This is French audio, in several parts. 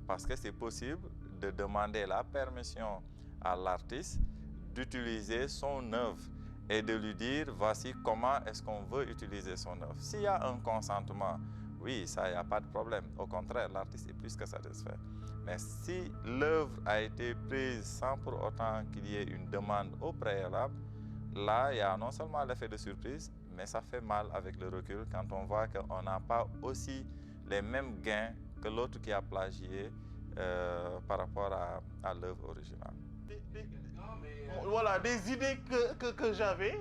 parce que c'est possible de demander la permission à l'artiste d'utiliser son œuvre et de lui dire voici comment est-ce qu'on veut utiliser son œuvre. S'il y a un consentement, oui, ça, il n'y a pas de problème. Au contraire, l'artiste est plus que satisfait. Mais si l'œuvre a été prise sans pour autant qu'il y ait une demande au préalable, là, il y a non seulement l'effet de surprise, mais ça fait mal avec le recul quand on voit qu'on n'a pas aussi les mêmes gains que l'autre qui a plagié par rapport à l'œuvre originale. Voilà, des idées que j'avais,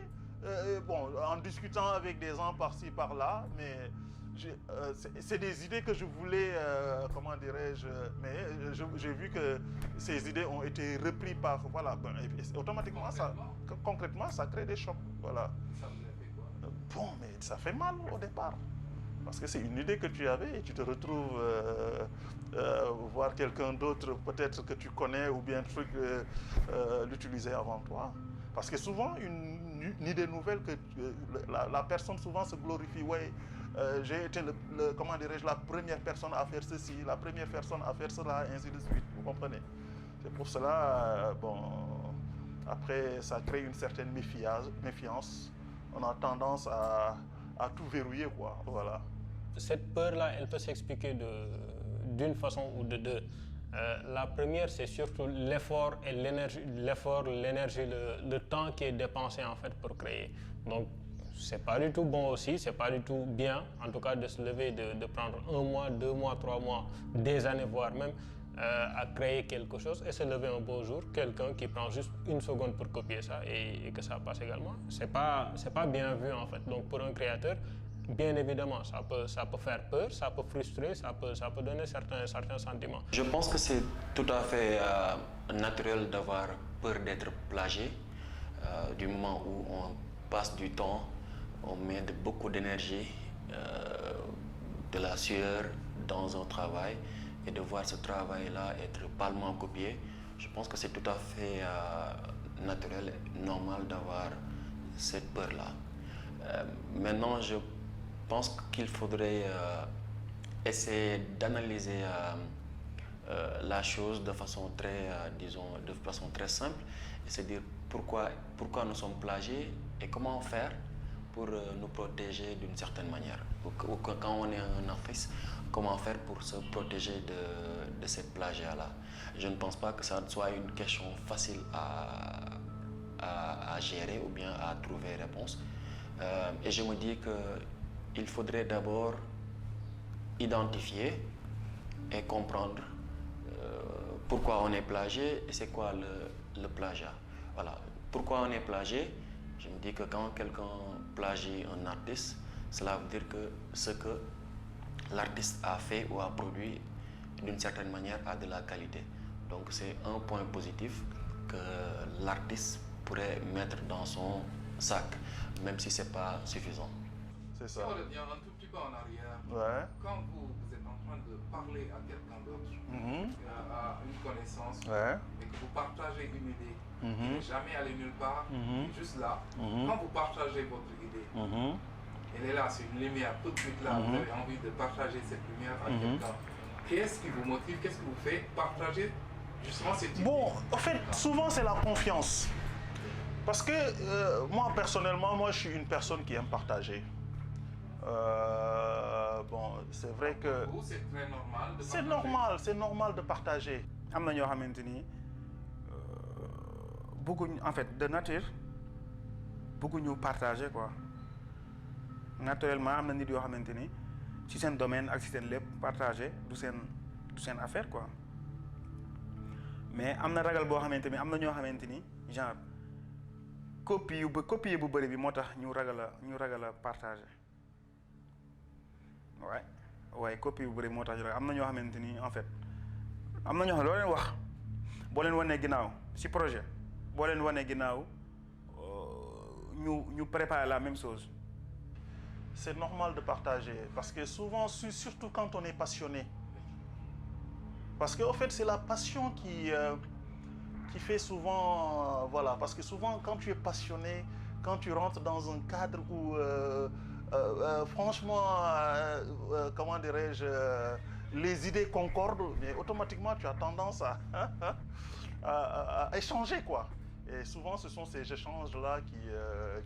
bon, en discutant avec des gens par-ci, par-là, mais c'est des idées que je voulais, comment dirais-je, mais j'ai vu que ces idées ont été reprises par, voilà, et automatiquement, concrètement, ça crée des chocs, voilà. Ça vous a fait quoi? Bon, mais ça fait mal au départ. Parce que c'est une idée que tu avais et tu te retrouves voir quelqu'un d'autre, peut-être que tu connais ou bien truc, l'utiliser avant toi. Parce que souvent, une idée nouvelle, que la personne souvent se glorifie. Ouais, j'ai été comment dirais-je, la première personne à faire ceci, la première personne à faire cela, ainsi de suite. Vous comprenez? C'est pour cela, bon, après, ça crée une certaine méfiance. On a tendance à tout verrouiller, quoi. Voilà. Cette peur-là, elle peut s'expliquer d'une façon ou de deux. La première, c'est surtout l'effort et l'énergie, le temps qui est dépensé en fait pour créer. Donc, c'est pas du tout bon aussi, c'est pas du tout bien, en tout cas de se lever, de prendre 1 mois, 2 mois, 3 mois, des années, voire même à créer quelque chose et se lever un beau jour, quelqu'un qui prend juste 1 seconde pour copier ça et que ça passe également. C'est pas bien vu en fait. Donc pour un créateur, bien évidemment, ça peut faire peur, ça peut frustrer, ça peut donner certains sentiments. Je pense que c'est tout à fait naturel d'avoir peur d'être plagié, du moment où on passe du temps, on met beaucoup d'énergie, de la sueur dans un travail, et de voir ce travail-là être palement copié. Je pense que c'est tout à fait naturel et normal d'avoir cette peur-là. Maintenant, je pense qu'il faudrait essayer d'analyser la chose de façon très, disons, de façon très simple, et se dire pourquoi nous sommes plagiés et comment faire pour nous protéger d'une certaine manière. Ou quand on est un artiste, comment faire pour se protéger de cette plagiat-là. Je ne pense pas que ça soit une question facile à gérer ou bien à trouver réponse. Et je me dis qu'il faudrait d'abord identifier et comprendre pourquoi on est plagié et c'est quoi le plagiat. Voilà. Pourquoi on est plagié? Je me dis que quand quelqu'un plagie un artiste, cela veut dire que ce que l'artiste a fait ou a produit d'une certaine manière a de la qualité. Donc c'est un point positif que l'artiste pourrait mettre dans son sac, même si ce n'est pas suffisant. C'est Si ça. on revient un tout petit peu en arrière, Ouais. quand vous êtes en train de parler à quelqu'un d'autre, Mhm. à une connaissance, Ouais. et que vous partagez une idée qui Mhm. n'est jamais allée nulle part, Mhm. qui est juste là, Mhm. quand vous partagez votre idée, Mhm. elle est là, c'est une lumière tout de suite là, vous avez envie de partager cette lumière à quelqu'un. Qu'est-ce qui vous motive, qu'est-ce que vous faites partager justement cette idée? Bon, en fait, souvent c'est la confiance. Parce que moi, personnellement, je suis une personne qui aime partager. Bon, c'est vrai que... Pour vous, c'est très normal de C'est normal de partager. am na ñoo xamante ni bëgguñ en fait de nature bëgguñu partager quoi naturellement am na nit yoo xamante ni ci seen domaine ak ci seen lépp partager du seen affaire quoi mais am na ragal boo xamante ni am na ñoo xamante ni genre copier bu bëri bi moo tax ñu ragal a partager waaye copie bu bëri moo tax ñu ragal am na ñoo xamante ni en fait am na ñoo xam loo leen wax boo leen wanee ginnaaw ci projet boo leen wanee ginnaaw ñu préparer la même chose. C'est normal de partager parce que souvent, surtout quand on est passionné. Parce qu'en fait, c'est la passion qui fait souvent... voilà, parce que souvent, quand tu es passionné, quand tu rentres dans un cadre où, franchement, comment dirais-je, les idées concordent, mais automatiquement tu as tendance à échanger, quoi. Et souvent ce sont ces échanges-là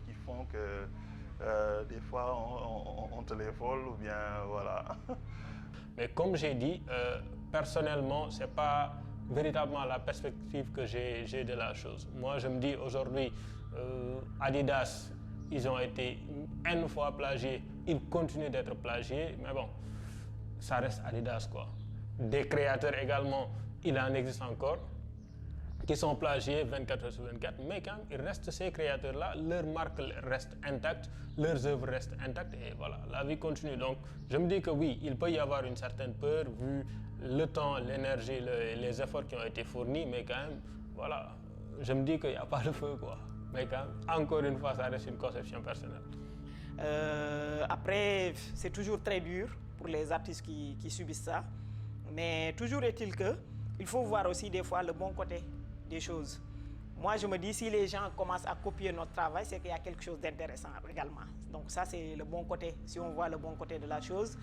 qui font que des fois on te les vole ou bien voilà. Mais comme j'ai dit, personnellement, ce n'est pas véritablement la perspective que j'ai de la chose. Moi, je me dis aujourd'hui, Adidas, ils ont été N fois plagiés, ils continuent d'être plagiés, mais bon, ça reste Adidas, quoi. Des créateurs également, il en existe encore, qui sont plagiés 24 heures sur 24, mais quand il reste ces créateurs-là, leur marque reste intacte, leurs œuvres restent intactes et voilà, la vie continue. Donc je me dis que oui, il peut y avoir une certaine peur vu le temps, l'énergie, les efforts qui ont été fournis, mais quand même, voilà, je me dis qu'il n'y a pas de feu, quoi. Mais quand même, encore une fois, ça reste une conception personnelle. Après, c'est toujours très dur pour les artistes qui subissent ça, mais toujours est-il qu'il faut voir aussi des fois le bon côté des choses. Moi, je me dis, si les gens commencent à copier notre travail, c'est qu'il y a quelque chose d'intéressant également. Donc ça, c'est le bon côté. Si on voit le bon côté de la chose,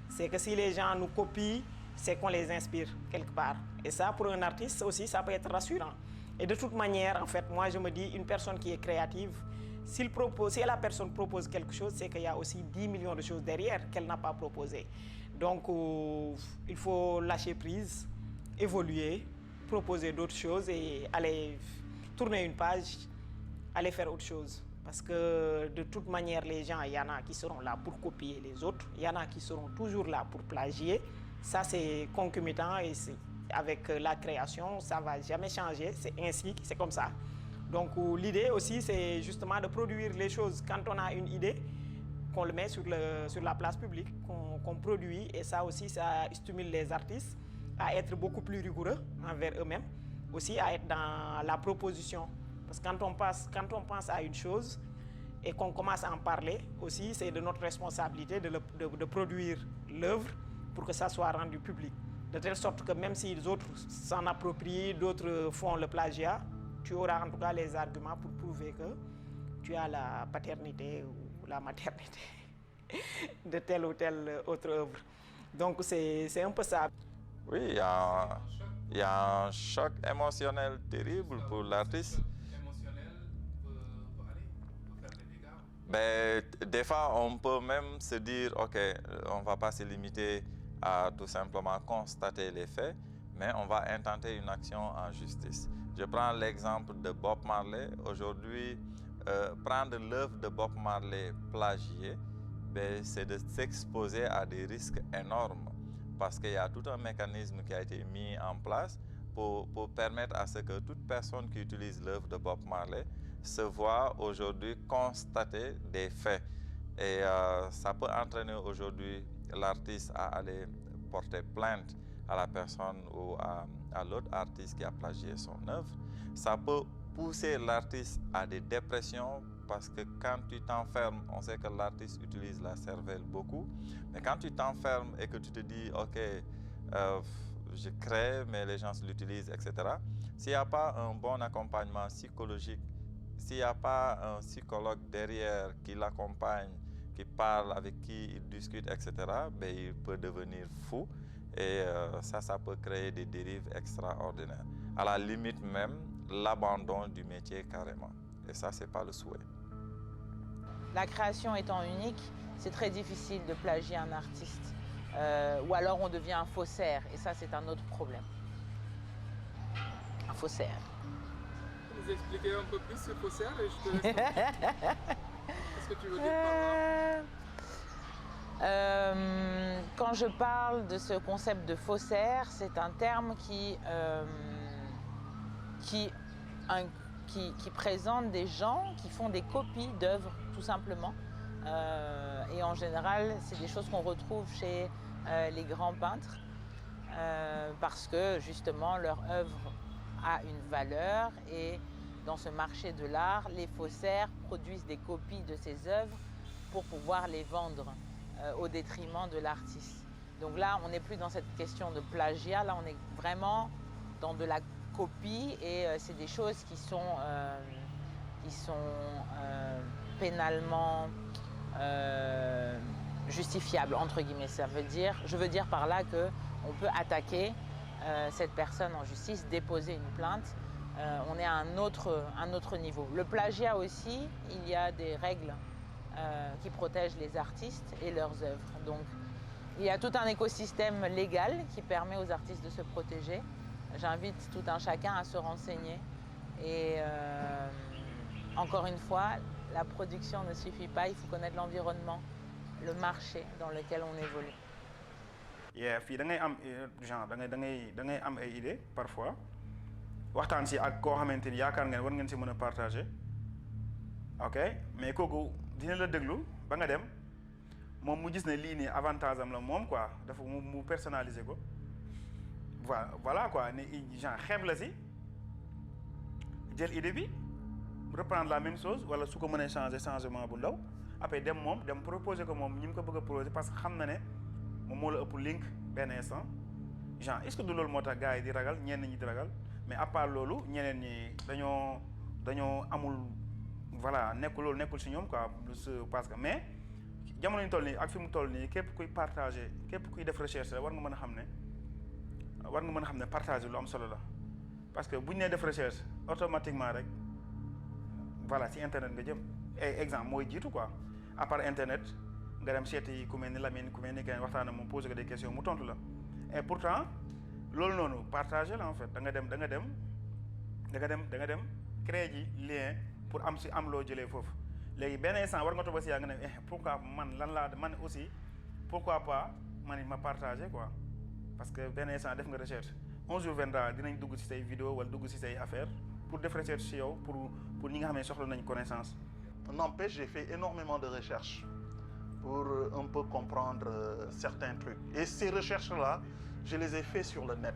c'est que si les gens nous copient, c'est qu'on les inspire quelque part. Et ça, pour un artiste aussi, ça peut être rassurant. Et de toute manière, en fait, moi, je me dis, une personne qui est créative, si la personne propose quelque chose, c'est qu'il y a aussi 10 millions de choses derrière qu'elle n'a pas proposées. Donc, il faut lâcher prise, évoluer, proposer d'autres choses et aller tourner une page, aller faire autre chose. Parce que de toute manière, les gens, il y en a qui seront là pour copier les autres, il y en a qui seront toujours là pour plagier. Ça, c'est concomitant et avec la création, ça ne va jamais changer, c'est ainsi, c'est comme ça. Donc l'idée aussi, c'est justement de produire les choses. Quand on a une idée, qu'on le met sur la place publique, qu'on produit, et ça aussi, ça stimule les artistes à être beaucoup plus rigoureux envers eux-mêmes, aussi à être dans la proposition. Parce que quand on pense à une chose et qu'on commence à en parler, aussi, c'est de notre responsabilité de produire l'œuvre pour que ça soit rendu public. De telle sorte que même si les autres s'en approprient, d'autres font le plagiat, tu auras en tout cas les arguments pour prouver que tu as la paternité ou la maternité de telle ou telle autre œuvre. Donc c'est un peu ça. Oui, il y a un choc émotionnel terrible pour l'artiste. Émotionnel peut faire des dégâts. Ben, des fois, on peut même se dire, OK, on ne va pas se limiter à tout simplement constater les faits, mais on va intenter une action en justice. Je prends l'exemple de Bob Marley. Aujourd'hui, prendre l'œuvre de Bob Marley plagiée, ben, c'est de s'exposer à des risques énormes parce qu'il y a tout un mécanisme qui a été mis en place pour permettre à ce que toute personne qui utilise l'œuvre de Bob Marley se voit aujourd'hui constater des faits. Et ça peut entraîner aujourd'hui l'artiste à aller porter plainte à la personne ou à l'autre artiste qui a plagié son œuvre. Ça peut pousser l'artiste à des dépressions parce que quand tu t'enfermes, on sait que l'artiste utilise la cervelle beaucoup, mais quand tu t'enfermes et que tu te dis, OK, je crée, mais les gens l'utilisent, etc. S'il n'y a pas un bon accompagnement psychologique, s'il n'y a pas un psychologue derrière qui l'accompagne, qui parle, avec qui il discute, etc., ben, il peut devenir fou et ça peut créer des dérives extraordinaires. À la limite même, l'abandon du métier carrément. Et ça, ce n'est pas le souhait. La création étant unique, c'est très difficile de plagier un artiste. Ou alors on devient un faussaire, et ça, c'est un autre problème. Un faussaire. Vous expliquez un peu plus ce faussaire et je te laisse. Qu'est-ce que tu veux dire par là? Quand je parle de ce concept de faussaire, c'est un terme qui présente des gens qui font des copies d'œuvres, tout simplement. Et en général, c'est des choses qu'on retrouve chez les grands peintres parce que justement leur œuvre a une valeur et dans ce marché de l'art, les faussaires produisent des copies de ces œuvres pour pouvoir les vendre au détriment de l'artiste. Donc là, on n'est plus dans cette question de plagiat, là on est vraiment dans de la copie et c'est des choses qui sont pénalement justifiables, entre guillemets. Je veux dire par là que on peut attaquer cette personne en justice, déposer une plainte. On est à un autre niveau. Le plagiat aussi, il y a des règles qui protègent les artistes et leurs œuvres. Donc, il y a tout un écosystème légal qui permet aux artistes de se protéger. J'invite tout un chacun à se renseigner. Et encore une fois, la production ne suffit pas, il faut connaître l'environnement, le marché dans lequel on évolue. fii da ngay am genre da ngay am ay idées parfois waxtaan si ak koo xamante ni yaakaar ngeen war ngeen si mën a partager ok mais kooku dina la déglu ba nga dem moom mu gis ne lii nii avantage am la moom quoi dafa mu personnaliser ko voilà quoi ne genre xeeb la si jël idée bi reprendre la même chose wala su ko mënee changement bu ndaw après dem proposer ko moom ñi mu ko bëgg a proposer parce que xam na ne moom moo la ëpp link benn instant genre est-ce que du loolu moo tax gars yi di ragal ñenn ñi di ragal mais à part loolu ñeneen ñi dañoo amul voilà nekkul si ñoom quoi parce que mais jamono ñu toll nii ak fi mu toll nii képp kuy partager képp kuy def recherche war nga mën a xam ne partager lu am solo la parce que bu ñu nee def recherche automatiquement rek voilà si internet nga jëm exemple mooy jiitu quoi à part internet nga dem seeti ku mel ni Lamine ku mel ni kenn waxtaan ak moom poser ko des questions mu tontu la et pourtant loolu noonu partager la en fait da nga dem créer ji lien pour am loo jëlee foofu léegi benn instant war nga toog ba si yaa nga ne pourquoi man aussi pourquoi pas man ma partager quoi parce que benn instant def nga recherche un jour viendra dinañ dugg si say vidéo wala dugg si say affaire pour def recherche si yow pour ñi nga xam ne soxla nañ connaissance. N'empêche, j'ai fait énormément de recherches pour un peu comprendre certains trucs. Et ces recherches-là, je les ai faites sur le net.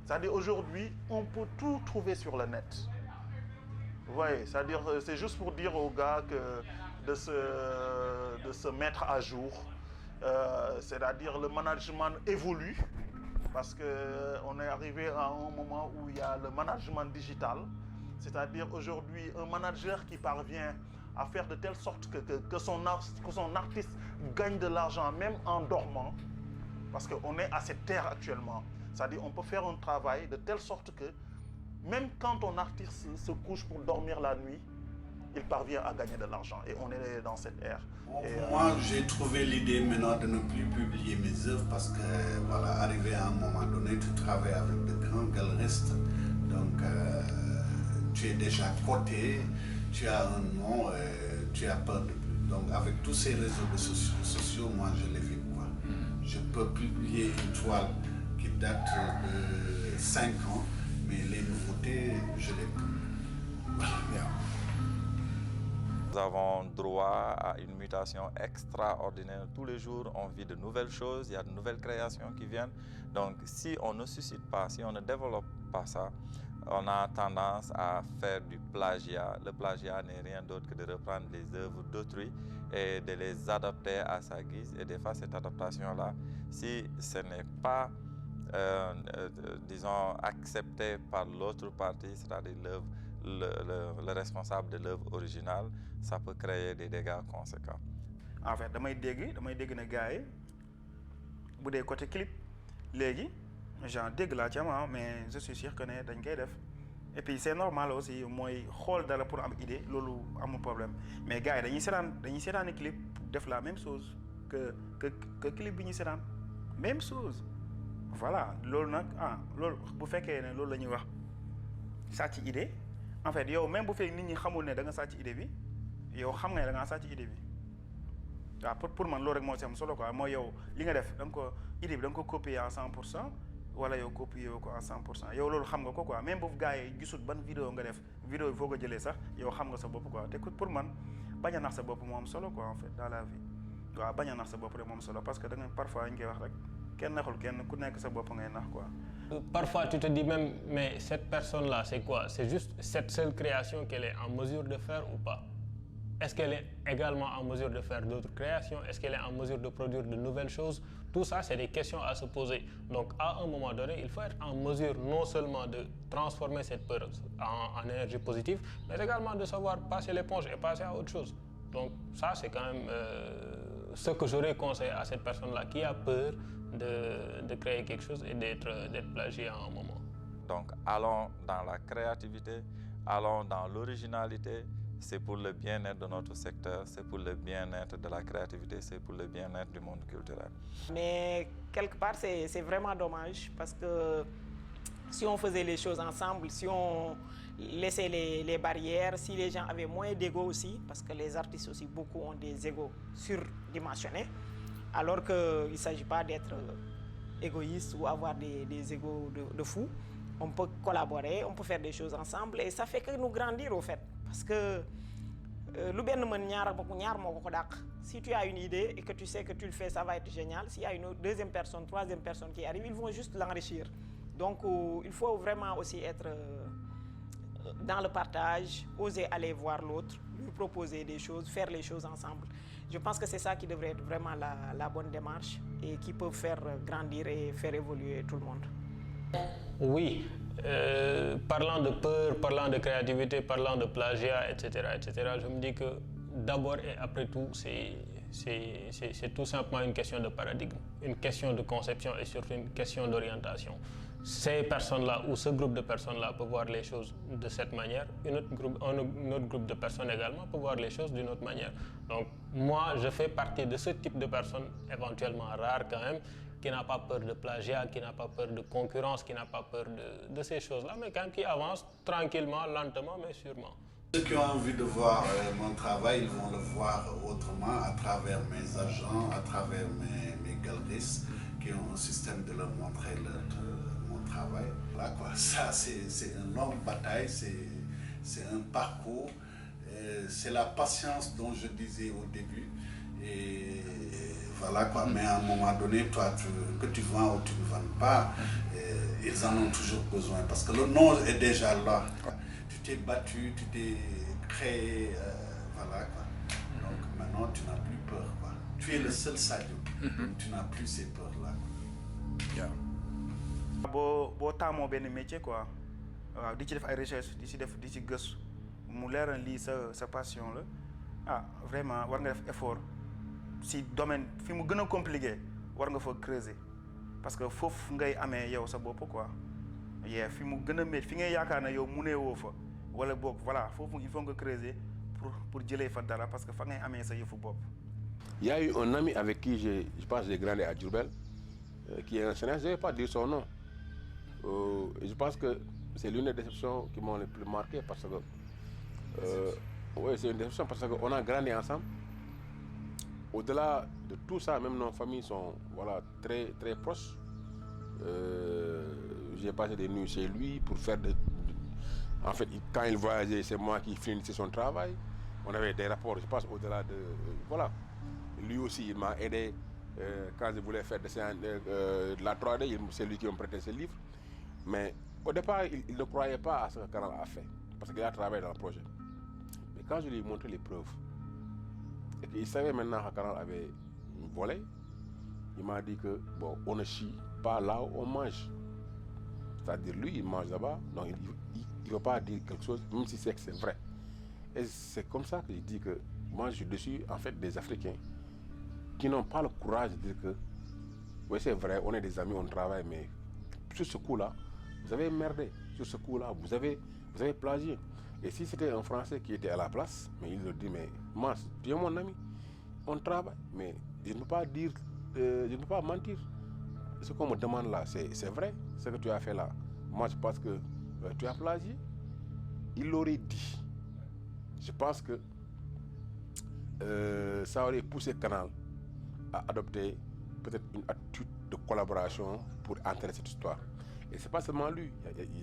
C'est-à-dire aujourd'hui, on peut tout trouver sur le net. Vous voyez, c'est-à-dire, c'est juste pour dire aux gars que de se mettre à jour. C'est-à-dire le management évolue parce qu'on est arrivé à un moment où il y a le management digital. C'est-à-dire aujourd'hui, un manager qui parvient à faire de telle sorte que son artiste gagne de l'argent même en dormant, parce qu'on est à cette ère actuellement. C'est-à-dire on peut faire un travail de telle sorte que même quand ton artiste se couche pour dormir la nuit, il parvient à gagner de l'argent. Et on est dans cette ère. Moi, j'ai trouvé l'idée maintenant de ne plus publier mes œuvres parce que, voilà, arrivé à un moment donné, tu travailles avec de grands galeristes. Donc, tu es déjà coté, tu as un nom, tu as peur de plus. Donc avec tous ces réseaux sociaux, moi je les fais quoi. Je peux publier une toile qui date de 5 ans, mais les nouveautés, je les peux. Voilà. Nous avons droit à une mutation extraordinaire. Tous les jours, on vit de nouvelles choses, il y a de nouvelles créations qui viennent. Donc si on ne suscite pas, si on ne développe pas ça, on a tendance à faire du plagiat. Le plagiat n'est rien d'autre que de reprendre les œuvres d'autrui et de les adapter à sa guise. Et des fois, cette adaptation-là, si ce n'est pas, disons, accepté par l'autre partie, c'est-à-dire le responsable de l'œuvre originale, ça peut créer des dégâts conséquents. En fait, damay dégg ne gars yi bu dee côté clip léegi genre dégg laa ci am mais je suis sûr que ne dañ koy def et puis c'est normal aussi mooy xool dara pour am idée loolu amul problème mais gars yi dañuy seetaani clip def la même chose que clip bi ñu seetaan même chose voilà loolu nag loolu bu fekkee ne loolu la ñuy wax sàcc idée en fait yow même bu fekkee nit ñi xamul ne da nga sàcc idée bi yow xam nga ne da ngaa sàcc idée bi waaw pour man loolu rek moo ci am solo quoi mooy yow li nga def da nga ko idée bi da nga ko copier à 100%. wala yow copier ko à 100% yow loolu xam nga ko quoi même bu gars yi gisul ban vidéo nga def vidéo bi foo ko jëlee sax yow xam nga sa bopp quoi te pour man bañ a nax sa bopp moo am solo quoi en fait dans la vie waaw bañ a nax sa bopp rek moo am solo parce que da nga parfois ñu koy wax rek kenn naxul kenn ku nekk sa bopp ngay nax quoi. Parfois tu te dis même mais cette personne là c'est quoi? C'est juste cette seule création qu'elle est en mesure de faire ou pas? Est-ce qu'elle est également en mesure de faire d'autres créations? Est-ce qu'elle est en mesure de produire de nouvelles choses? Tout ça, c'est des questions à se poser. Donc, à un moment donné, il faut être en mesure non seulement de transformer cette peur en énergie positive, mais également de savoir passer l'éponge et passer à autre chose. Donc, ça, c'est quand même ce que j'aurais conseillé à cette personne-là qui a peur de créer quelque chose et d'être plagié à un moment. Donc, allons dans la créativité, allons dans l'originalité. C'est pour le bien-être de notre secteur, c'est pour le bien-être de la créativité, c'est pour le bien-être du monde culturel. Mais quelque part, c'est vraiment dommage parce que si on faisait les choses ensemble, si on laissait les barrières, si les gens avaient moins d'ego aussi, parce que les artistes aussi, beaucoup ont des égos surdimensionnés, alors qu'il ne s'agit pas d'être égoïste ou avoir des égos de fou. On peut collaborer, on peut faire des choses ensemble et ça fait que nous grandir au fait. Parce que si tu as une idée et que tu sais que tu le fais, ça va être génial. S'il y a une deuxième personne, troisième personne qui arrive, ils vont juste l'enrichir. Donc il faut vraiment aussi être dans le partage, oser aller voir l'autre, lui proposer des choses, faire les choses ensemble. Je pense que c'est ça qui devrait être vraiment la bonne démarche et qui peut faire grandir et faire évoluer tout le monde. Oui, parlant de peur, parlant de créativité, parlant de plagiat, etc., je me dis que d'abord et après tout, c'est tout simplement une question de paradigme, une question de conception et surtout une question d'orientation. Ces personnes-là ou ce groupe de personnes-là peut voir les choses de cette manière, un autre groupe de personnes également peut voir les choses d'une autre manière. Donc moi, je fais partie de ce type de personnes, éventuellement rares quand même, qui n'a pas peur de plagiat, qui n'a pas peur de concurrence, qui n'a pas peur de ces choses-là, mais quand même qui avance tranquillement, lentement, mais sûrement. Ceux qui ont envie de voir mon travail, ils vont le voir autrement à travers mes agents, à travers mes galeristes qui ont un système de leur montrer mon travail. Là, quoi. Ça, c'est une longue bataille, c'est un parcours, c'est la patience dont je disais au début. Et voilà quoi, mais à un moment donné, toi, que tu vends ou tu ne vends pas, ils en ont toujours besoin parce que le nom est déjà là. Quoi. Tu t'es battu, tu t'es créé, voilà quoi. Donc maintenant, tu n'as plus peur. Quoi. Tu es le seul Sadio, donc tu n'as plus ces peurs-là. boo taamoo benn métier quoi waaw di ci def ay recherche di ci gëstu mu leer na lii sa passion la ah vraiment war nga def effort si domaine fi mu gën a compliqué war nga fa creuser parce que foofu ngay amee yow sa bopp quoi fi mu gën a métti fi ngay yaakaar ne yow munee woo fa wala boog voilà foofu il faut nga creuser pour jëlee fa dara parce que fa ngay amee sa yëfu bopp. Il y a eu un ami avec qui je pense j'ai grandi à Diourbel qui est un scénariste, je ne vais pas dire son nom. Je pense que c'est l'une des déceptions qui m'ont le plus marqué parce que oui, c'est une déception parce qu'on a grandi ensemble. Au-delà de tout ça, même nos familles sont voilà, très, très proches. J'ai passé des nuits chez lui pour faire en fait, quand il voyageait, c'est moi qui finissais son travail. On avait des rapports, je pense, au-delà de... voilà. Lui aussi, il m'a aidé quand je voulais faire de la 3D, c'est lui qui me prêtait ses livres. Mais au départ, il ne croyait pas à ce que Canal a fait, parce qu'il a travaillé dans le projet. Mais quand je lui ai montré les preuves, et qu'il savait maintenant que Canal avait volé, il m'a dit que, bon, on ne chie pas là où on mange. C'est-à-dire, lui, il mange là-bas, donc il ne veut pas dire quelque chose, même si c'est que c'est vrai. Et c'est comme ça que je dis que moi, je suis dessus, en fait, des Africains qui n'ont pas le courage de dire que, oui, c'est vrai, on est des amis, on travaille, mais sur ce coup-là, vous avez merdé. Sur ce coup-là, vous avez plagié. Et si c'était un Français qui était à la place, mais il le dit, mais Mars, tu es mon ami, on travaille, mais je ne peux pas dire, je ne peux pas mentir. Ce qu'on me demande là, c'est vrai, ce que tu as fait là. Moi, je pense que tu as plagié. Il l'aurait dit. Je pense que ça aurait poussé Canal à adopter peut-être une attitude de collaboration pour enterrer cette histoire. Et c'est pas seulement lui,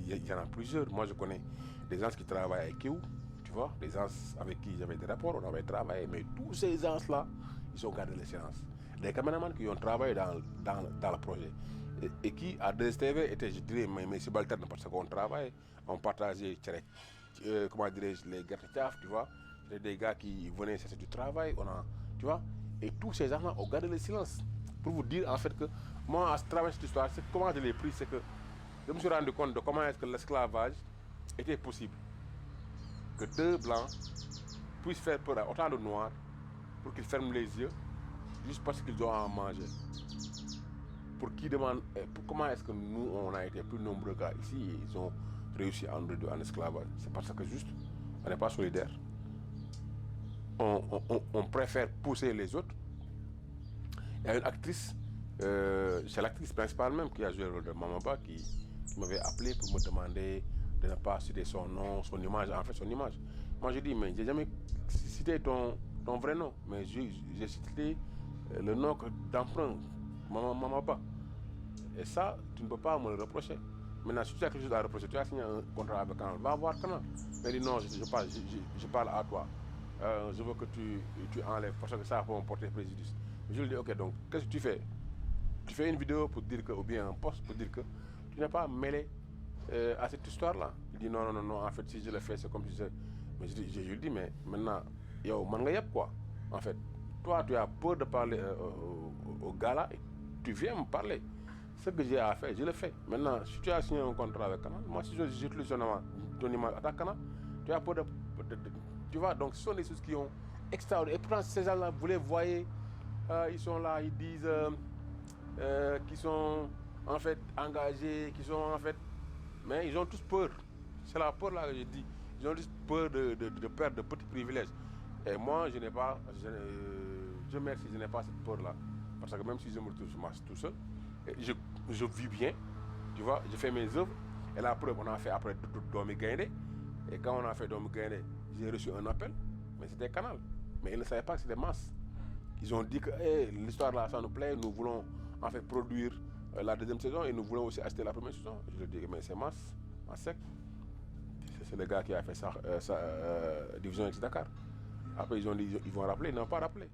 il y en a plusieurs. Moi, je connais des gens qui travaillent avec Kéou, tu vois, des gens avec qui j'avais des rapports, on avait travaillé, mais tous ces gens-là, ils ont gardé les séances. Des caméramans qui ont travaillé dans le projet et qui, à DSTV, étaient, je dirais, mes subalternes parce qu'on travaillait, on partageait, comment dirais-je, les gâteaux, tu vois, des gars qui venaient chercher du travail, tu vois, et tous ces gens-là ont gardé le silence. Pour vous dire, en fait, que moi, à travers cette histoire, comment je l'ai pris, c'est que je me suis rendu compte de comment est-ce que l'esclavage était possible. Que deux blancs puissent faire peur à autant de noirs pour qu'ils ferment les yeux juste parce qu'ils ont à manger. Pour qui demande, comment est-ce que nous, on a été plus nombreux gars ici et ils ont réussi à nous réduire en esclavage? C'est parce que juste, on n'est pas solidaires. On préfère pousser les autres. Il y a une actrice, c'est l'actrice principale même qui a joué le rôle de Mamaba qui m'avait appelé pour me demander de ne pas citer son nom, son image, en fait son image. Moi je dis, mais j'ai jamais cité ton vrai nom, mais j'ai cité le nom d'emprunt, Mamaba. Et ça, tu ne peux pas me le reprocher. Maintenant, si tu as quelque chose à reprocher, tu as signé un contrat avec Canal, va voir Canal. Mais dis non, je parle à toi. Je veux que tu enlèves parce que ça va me porter préjudice. Je lui dis, ok, donc qu'est-ce que tu fais? Tu fais une vidéo pour dire que, ou bien un post pour dire que tu n'es pas mêlé à cette histoire-là. Il dit non, en fait, si je le fais, c'est comme si je... Mais je lui dis, mais maintenant, yo, mangayap quoi? En fait, toi, tu as peur de parler au gars là, et tu viens me parler. Ce que j'ai à faire, je le fais. Maintenant, si tu as signé un contrat avec Canal, moi, si j'utilise ton image à ta Canal, tu as peur de... Tu vois, donc ce sont des choses qui ont extraordinaire. Et pourtant, ces gens-là, vous les voyez, ils sont là, ils disent qu'ils sont en fait engagés, qu'ils sont en fait... Mais ils ont tous peur. C'est la peur là que je dis. Ils ont tous peur de perdre de petits privilèges. Et moi, je n'ai pas... Dieu merci, je n'ai pas cette peur-là. Parce que même si je me retrouve tout seul, je vis bien, tu vois, je fais mes œuvres. Et la preuve, on a fait après Domi Gaindé. Et quand on a fait Domi Gaindé, j'ai reçu un appel, mais c'était Canal. Mais ils ne savaient pas que c'était Mass. Ils ont dit que hey, l'histoire là, ça nous plaît, nous voulons en fait produire la deuxième saison et nous voulons aussi acheter la première saison. Je leur dis, mais c'est Mass Sec. C'est le gars qui a fait sa division ex Dakar. Après, ils ont dit, ils vont rappeler, ils n'ont pas rappelé.